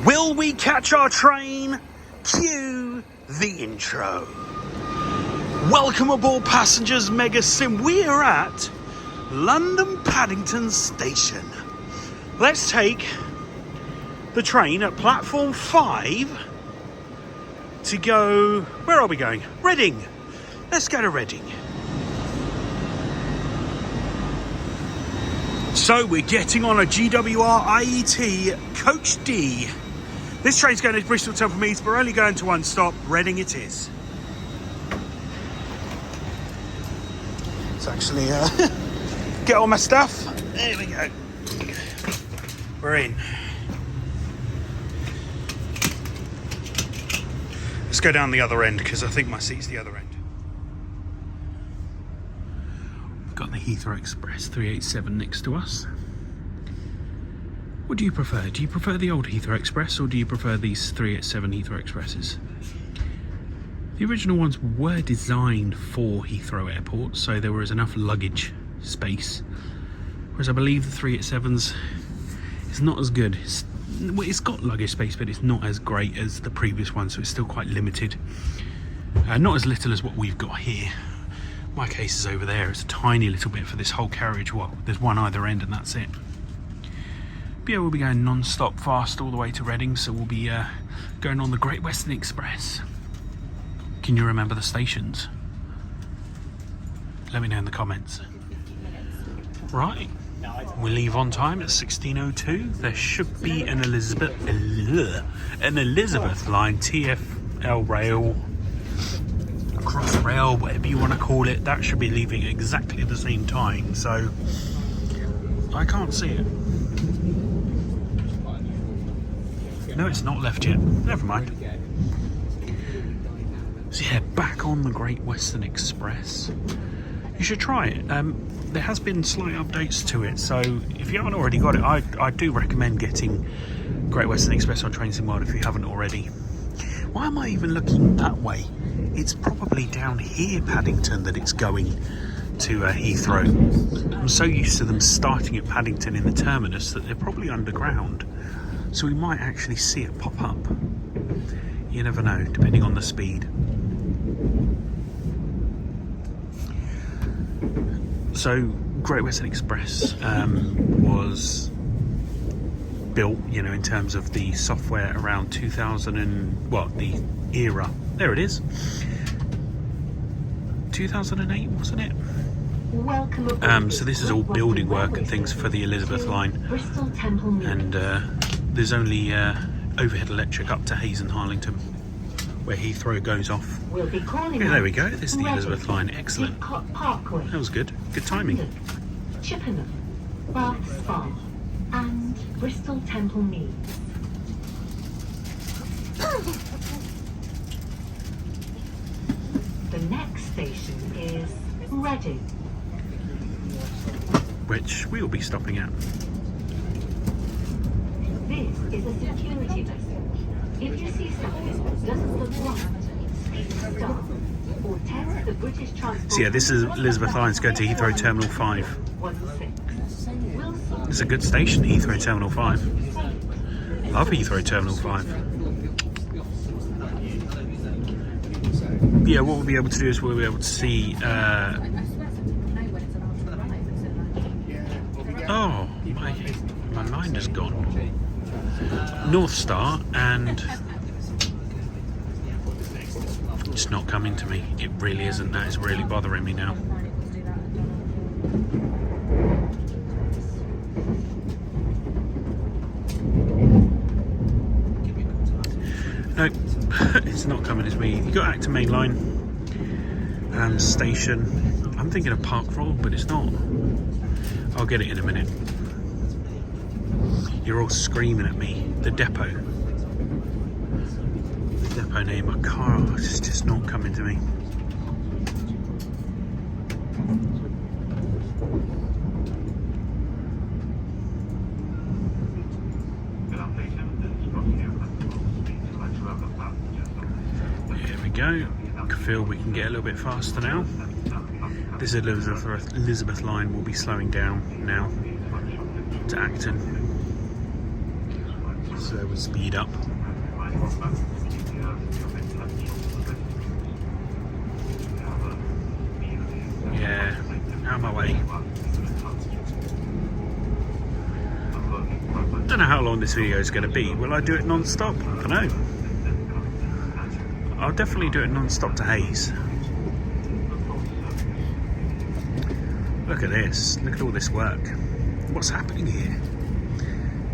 Will we catch our train? Cue the intro. Welcome aboard, passengers. Mega Sim. We are at London Paddington station. Let's take the train at platform 5 to go... Where are we going? Reading. Let's go to Reading. So we're getting on a GWR IET Coach D. This train's going to Bristol Temple Meads, but we're only going to one stop. Reading it is. Let's actually get all my stuff. There we go. We're in. Let's go down the other end because I think my seat's the other end. We've got the Heathrow Express 387 next to us. What do you prefer? Do you prefer the old Heathrow Express or do you prefer these 387 Heathrow Expresses? The original ones were designed for Heathrow Airport, so there was enough luggage space. Whereas I believe the 387s is not as good. It's got luggage space, but it's not as great as the previous one, so it's still quite limited. Not as little as what we've got here. My case is over there. It's a tiny little bit for this whole carriage. Well, there's one either end and that's it. But yeah, we'll be going non-stop fast all the way to Reading, so we'll be going on the Great Western Express. Can you remember the stations? Let me know in the comments. Right, we leave on time at 16:02. There should be an Elizabeth line, TfL rail, Crossrail, whatever you want to call it. That should be leaving at exactly the same time, so I can't see it. No, it's not left yet. Never mind. So yeah, back on the Great Western Express. You should try it. There has been slight updates to it, so if you haven't already got it, I do recommend getting Great Western Express on Trains in World if you haven't already. Why am I even looking that way? It's probably down here, Paddington, that it's going to Heathrow. I'm so used to them starting at Paddington in the terminus that they're probably underground. So we might actually see it pop up. You never know, depending on the speed. So, Great Western Express was built, you know, in terms of the software around 2000 and, well, the era. There it is. 2008, wasn't it? So this is all building work and things for the Elizabeth line. And there's only overhead electric up to Hayes and Harlington, where Heathrow goes off. Yeah, there we go. This is the Elizabeth line. Excellent. That was good. Good timing. Chippenham, Bath Spa, and Bristol Temple Meads. The next station is Reading, which we will be stopping at. This is a security message. If you see something that doesn't look right, speak to staff or text the British Transport. So yeah, this is Elizabeth Line's go to Heathrow Terminal 5. It's a good station, Heathrow Terminal 5. Love Heathrow Terminal 5. Yeah, what we'll be able to do is we'll be able to see... Oh, my mind has gone. North Star, and it's not coming to me. It really isn't. That is really bothering me now. No, it's not coming to me. You got Acton Main Line station. I'm thinking of Park Royal, but it's not. I'll get it in a minute. You're all screaming at me. The depot. The depot name. I can't. It's just not coming to me. Here we go. I feel we can get a little bit faster now. This Elizabeth line will be slowing down now to Acton. So we'll speed up. Yeah, out of my way. Don't know how long this video is going to be. Will I do it non-stop? I don't know. I'll definitely do it non-stop to Hayes. Look at this. Look at all this work. What's happening here?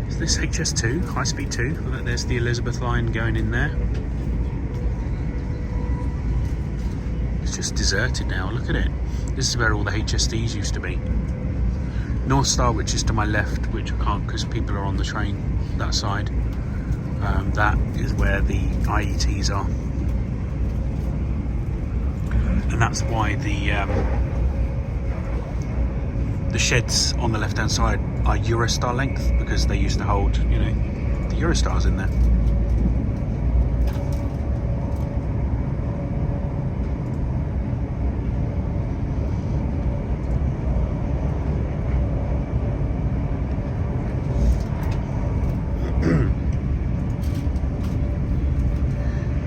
Is this HS2, high speed 2? Look, there's the Elizabeth line going in there. It's just deserted now. Look at it. This is where all the HSDs used to be. North Star, which is to my left, which I can't because people are on the train that side. That is where the IETs are. And that's why the sheds on the left-hand side are Eurostar length, because they used to hold, you know, the Eurostars in there.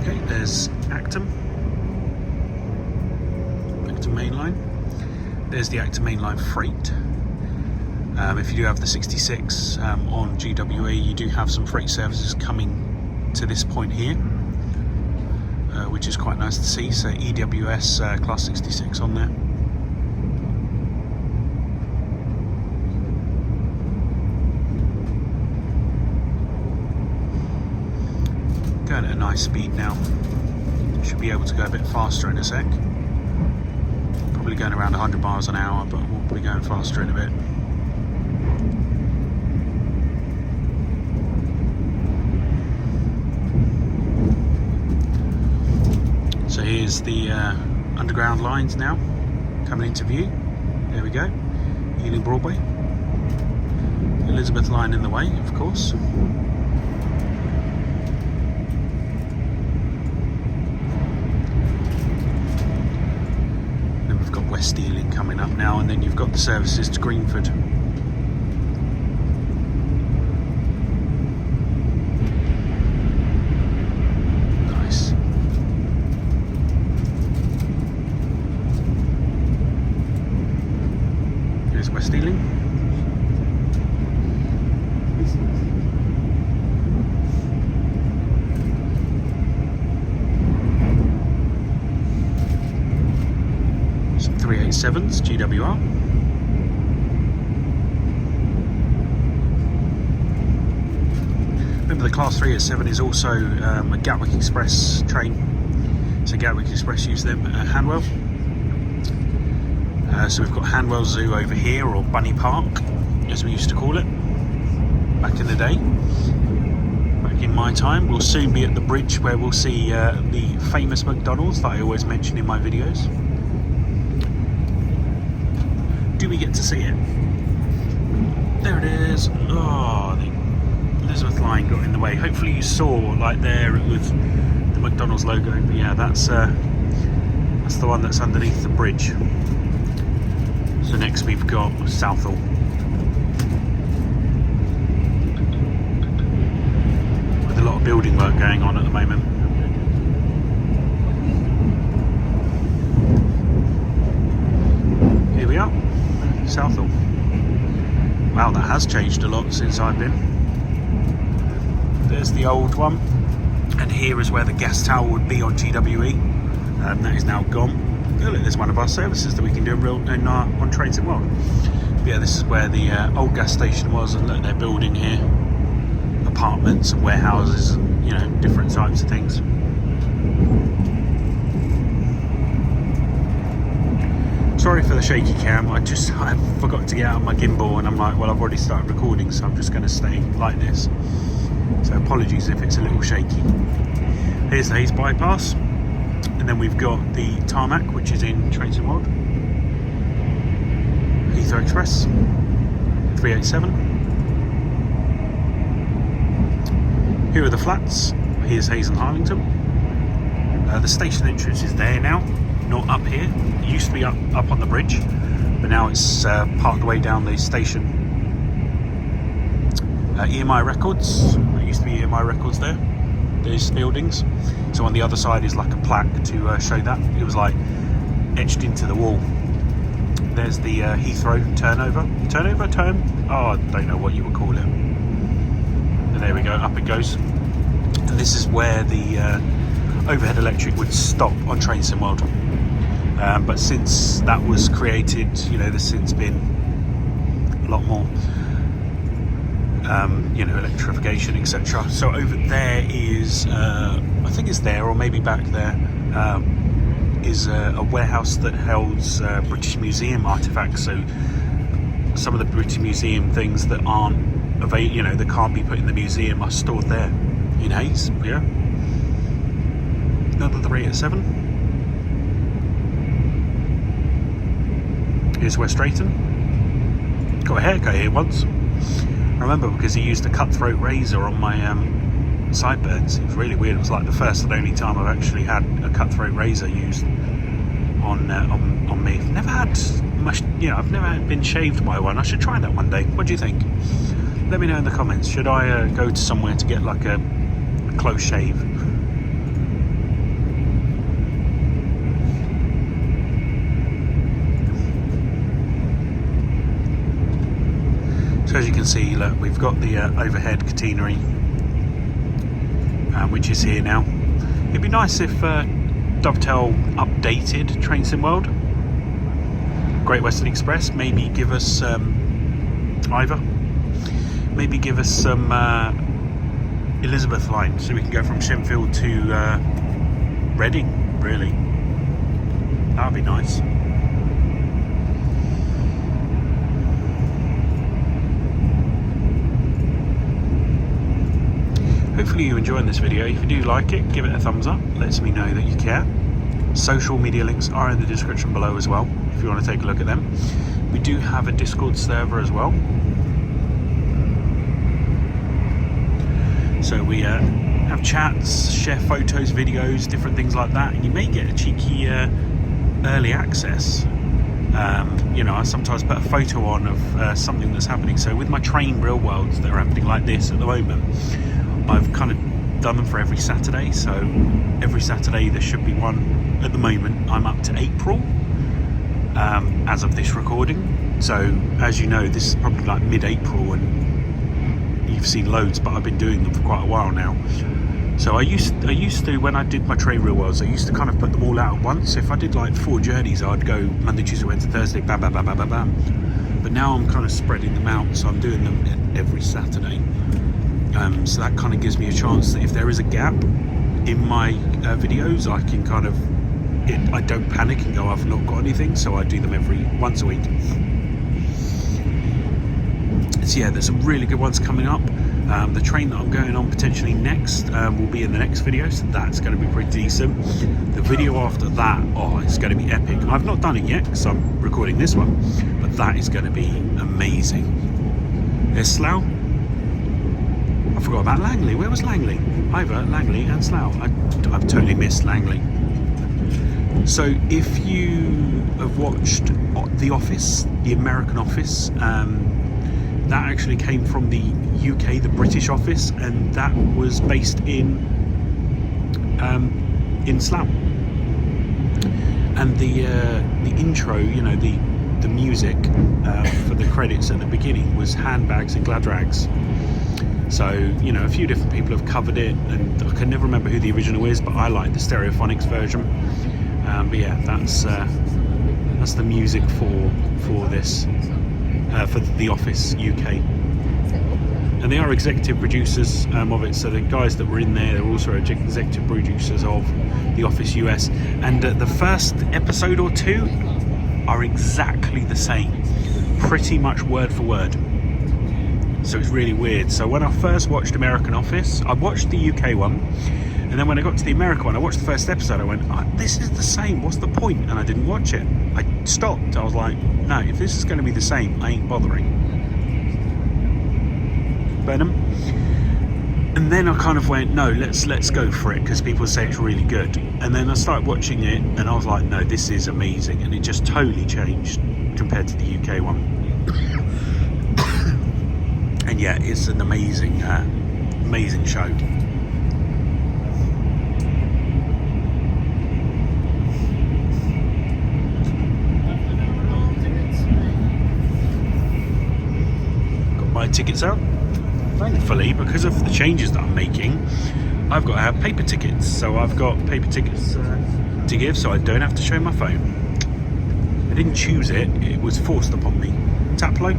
Okay, there's Acton mainline. There's the Acton mainline freight. If you do have the 66 on GWE, you do have some freight services coming to this point here, which is quite nice to see. So EWS class 66 on there. Going at a nice speed now. Should be able to go a bit faster in a sec. Probably going around 100 miles an hour, but we'll be going faster in a bit. So here's the underground lines now coming into view. There we go. Ealing Broadway. Elizabeth line in the way, of course. Then we've got West Ealing coming up now, and then you've got the services to Greenford. West Ealing. Some 387s GWR. Remember, the Class 387 is also a Gatwick Express train. So Gatwick Express use them at Hanwell. So we've got Hanwell Zoo over here, or Bunny Park, as we used to call it back in the day, back in my time. We'll soon be at the bridge where we'll see the famous McDonald's that I always mention in my videos. Do we get to see it? There it is. Oh, the Elizabeth line got in the way. Hopefully you saw, like there, it was the McDonald's logo. But yeah, that's the one that's underneath the bridge. So next we've got Southall. With a lot of building work going on at the moment. Here we are, Southall. Wow, that has changed a lot since I've been. There's the old one. And here is where the gas tower would be on GWE. That is now gone. Oh, look, there's one of our services that we can do on Trains in World. But yeah, this is where the old gas station was, and look, they're building here apartments and warehouses and, you know, different types of things. Sorry for the shaky cam. I forgot to get out my gimbal, and I'm like, well, I've already started recording, so I'm just going to stay like this. So apologies if it's a little shaky. Here's the Hayes bypass. And then we've got the tarmac, which is in Trains in World. Heathrow Express 387. Here are the flats. Here's Hayes and Harlington. The station entrance is there now, not up here. It used to be up on the bridge, but now it's part of the way down the station. EMI Records. It used to be my records there, those buildings. So on the other side is like a plaque to show that. It was like etched into the wall. There's the Heathrow turn? Oh, I don't know what you would call it. And there we go, up it goes. And this is where the overhead electric would stop on Train Sim World. But since that was created, you know, there's since been a lot more, you know, electrification, etc. So over there is, I think it's there, or maybe back there, is a warehouse that holds British Museum artifacts. So some of the British Museum things that aren't available, you know, that can't be put in the museum, are stored there in Hayes. Yeah, another 387. Here's West Drayton. Got a haircut here once. I remember because he used a cutthroat razor on my sideburns. It was really weird. It was like the first and only time I've actually had a cutthroat razor used on me. I've never had much, you know, I've never been shaved by one. I should try that one day. What do you think? Let me know in the comments. Should I go to somewhere to get like a close shave? So as you can see, look, we've got the overhead catenary, which is here now. It'd be nice if Dovetail updated Train Sim World. Great Western Express, maybe give us maybe give us some Elizabeth line, so we can go from Shenfield to Reading, really. That'd be nice. Hopefully you're enjoying this video. If you do like it, give it a thumbs up. Lets me know that you care. Social media links are in the description below as well, if you want to take a look at them. We do have a Discord server as well. So we have chats, share photos, videos, different things like that. And you may get a cheeky early access. You know, I sometimes put a photo on of something that's happening. So with my train real worlds that are happening like this at the moment, I've kind of done them for every Saturday. So every Saturday there should be one. At the moment I'm up to April as of this recording. So as you know, this is probably like mid-April and you've seen loads, but I've been doing them for quite a while now. So I used to, when I did my train real worlds, I used to kind of put them all out at once. If I did like 4 journeys, I'd go Monday, Tuesday, Wednesday, Thursday, bam, bam, bam, bam, bam, bam. But now I'm kind of spreading them out, so I'm doing them every Saturday. So that kind of gives me a chance that if there is a gap in my videos, I can kind of, I don't panic and go, I've not got anything, so I do them once a week. So yeah, there's some really good ones coming up. The train that I'm going on potentially next will be in the next video, so that's going to be pretty decent. The video after that, oh, it's going to be epic. I've not done it yet because I'm recording this one, but that is going to be amazing. There's Slough. I forgot about Langley. Where was Langley? Either Langley and Slough. I've totally missed Langley. So if you have watched The Office, the American Office, that actually came from the UK, the British Office, and that was based in Slough. And the intro, you know, the music for the credits at the beginning was Handbags and Glad Rags. So, you know, a few different people have covered it, and I can never remember who the original is, but I like the Stereophonics version. But yeah, that's the music for this, for The Office UK. And they are executive producers of it, so the guys that were in there, they're also executive producers of The Office US. And the first episode or two are exactly the same, pretty much word for word. So it's really weird. So when I first watched American Office, I watched the UK one, and then when I got to the American one, I watched the first episode. I went, oh, this is the same, what's the point? And I didn't watch it. I stopped. I was like, no, if this is going to be the same, I ain't bothering. Benham. And then I kind of went, no, let's go for it, because people say it's really good. And then I started watching it, and I was like, no, this is amazing. And it just totally changed compared to the UK one. And yeah, it's an amazing amazing show. Got my tickets out. Thankfully, because of the changes that I'm making, I've got to have paper tickets. So I've got paper tickets to give, so I don't have to show my phone. I didn't choose it, it was forced upon me. Tap low.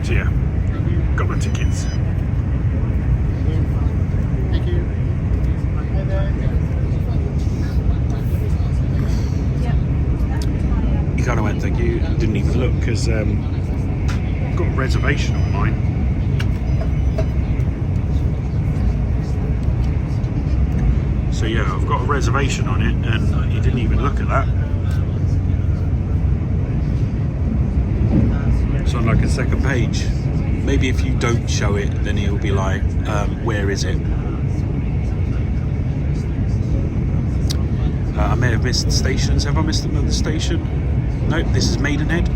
So yeah, got my tickets. Thank you. He kind of went, thank you, didn't even look, because I've got a reservation on mine. So yeah, I've got a reservation on it, and he didn't even look at that. It's on like a second page. Maybe if you don't show it, then he'll be like, where is it? I may have missed stations. Have I missed another station? Nope, this is Maidenhead.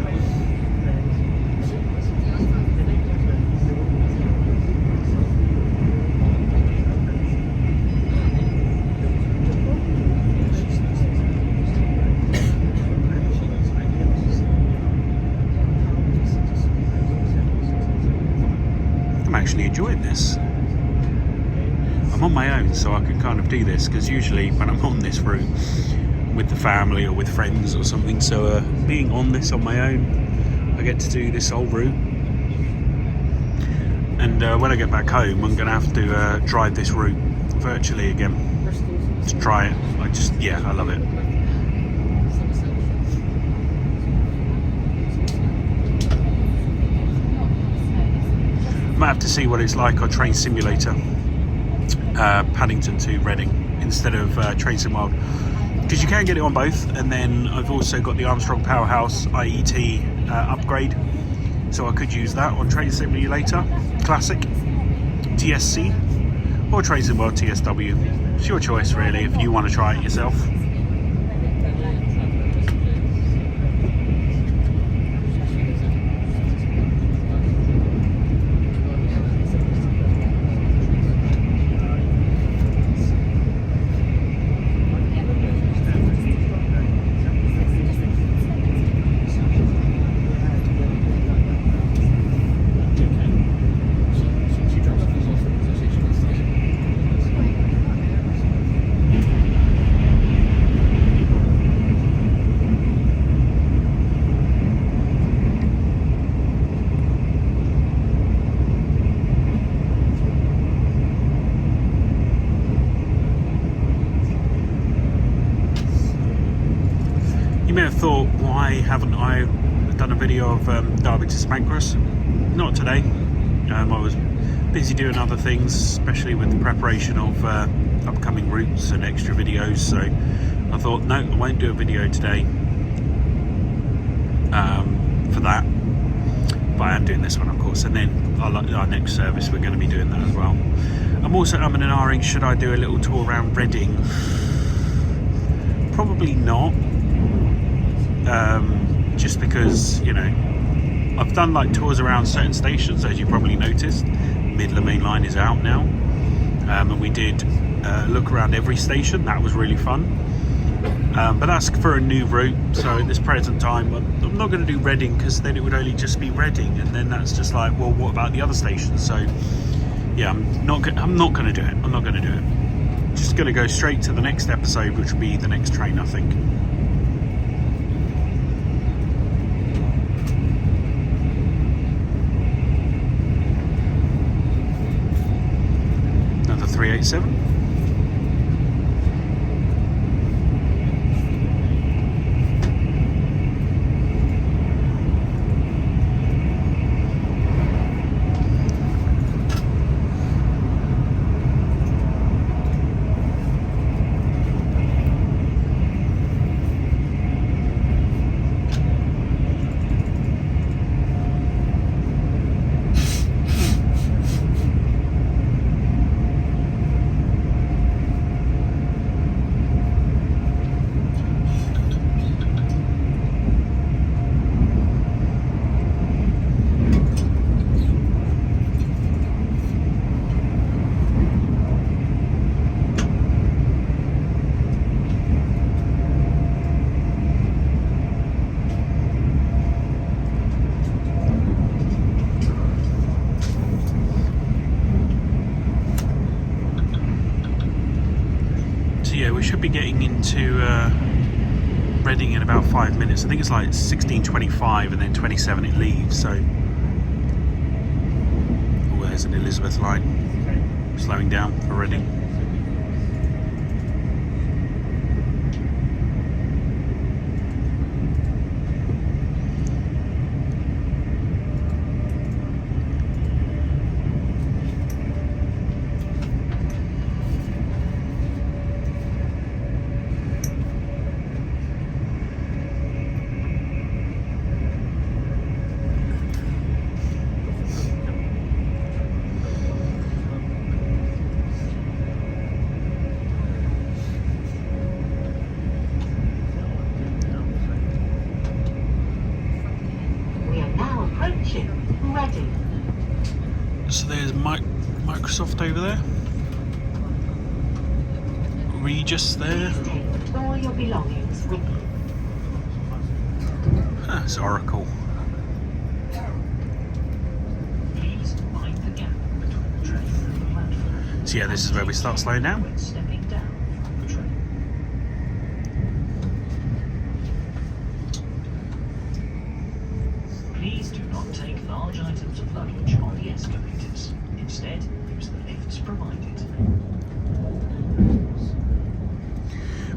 I'm actually enjoying this. I'm on my own, so I can kind of do this, because usually when I'm on this route with the family or with friends or something, so being on this on my own, I get to do this whole route. And when I get back home, I'm going to have to drive this route virtually again to try it. I love it. Might have to see what it's like on Train Simulator, Paddington to Reading instead of Train Sim World, because you can get it on both. And then I've also got the Armstrong Powerhouse IET upgrade, so I could use that on Train Simulator Classic, TSC, or Train Sim World TSW. It's your choice really, if you want to try it yourself. You may have thought, why haven't I done a video of Derby to Spankras? Not today. I was busy doing other things, especially with the preparation of upcoming routes and extra videos, so I thought, no, I won't do a video today for that. But I am doing this one, of course, and then our next service we're going to be doing that as well. I'm also umming and ahhing, should I do a little tour around Reading? Probably not. Just because, you know, I've done like tours around certain stations, as you probably noticed. Midland Main Line is out now, and we did look around every station. That was really fun, but that's for a new route. So at this present time, I'm not going to do Reading, because then it would only just be Reading, and then that's just like, well, what about the other stations? So yeah, I'm not going to do it. I'm not going to do it. Just going to go straight to the next episode, which will be the next train, I think. Another 387. Reading in about 5 minutes. I think it's like 16:25 and then 27 it leaves. So, oh, there's an Elizabeth line slowing down for Reading. So there's Microsoft over there. Regis there. Take all your belongings with you. That's Oracle. Please mind the gap between the train and the platform. So yeah, this is where we start slowing down. When stepping down the train. Please do not take large items of luggage on the escalators. Instead, use the lifts provided.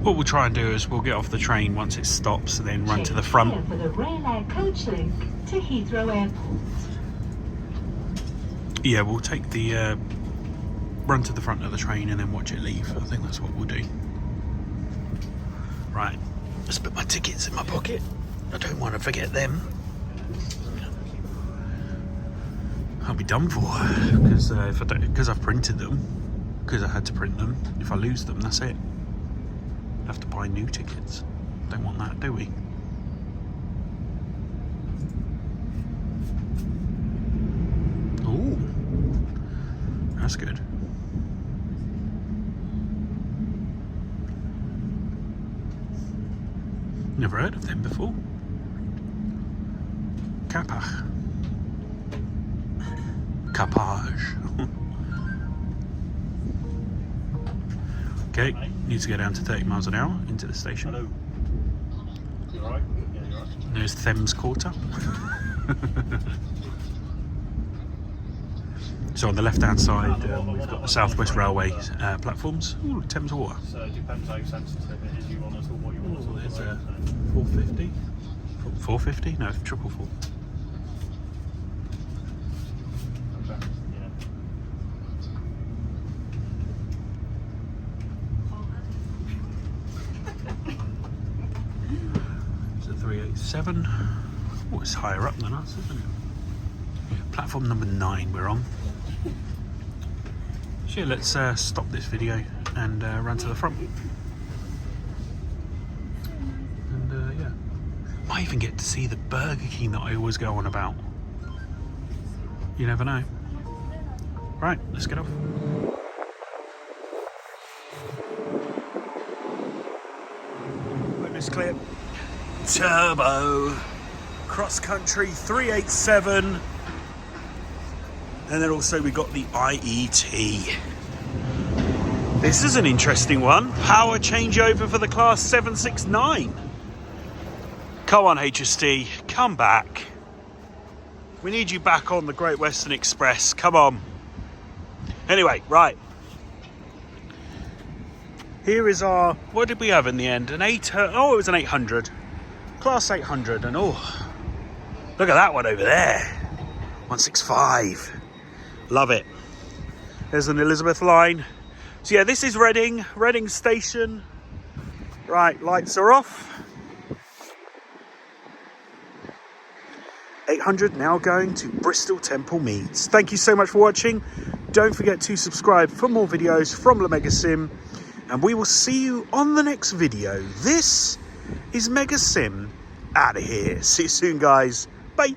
What we'll try and do is we'll get off the train once it stops and then run to the Change front. here for the Rail Air coach link to Heathrow Airport. Yeah, we'll take the run to the front of the train and then watch it leave. I think that's what we'll do. Right, let's put my tickets in my pocket. I don't want to forget them. I'll be done for because if I don't, because I've printed them, because I had to print them. If I lose them, that's it. I'll have to buy new tickets. Don't want that, do we? Ooh, that's good. Never heard of them before. Capage. Okay, need to go down to 30 miles an hour into the station. Hello. You alright? Yeah, you alright? There's Thames Quarter. So on the left-hand side, we've got the South West Railway platforms. Ooh, Thames Water. So it depends how sensitive it is you want to, what you want to There's talk a about. 450. 450? No, 444. Okay. Yeah. It's a 387. Oh, it's higher up than us, isn't it? Platform number 9 we're on. So yeah, let's stop this video and run to the front. And yeah, might even get to see the Burger King that I always go on about. You never know. Right, let's get off. Bonus clip. Turbo. Cross country 387. And then also we got the IET. This is an interesting one. Power changeover for the class 769. Come on, HST, come back. We need you back on the Great Western Express. Come on. Anyway, right. Here is our, what did we have in the end? An 800, oh, it was an 800. Class 800, and oh, look at that one over there. 165. Love it. There's an Elizabeth line. So yeah, this is Reading Station. Right, lights are off. 800 now going to Bristol Temple Meads. Thank you so much for watching. Don't forget to subscribe for more videos from La Mega Sim, and we will see you on the next video. This is Mega Sim out of here. See you soon, guys. Bye.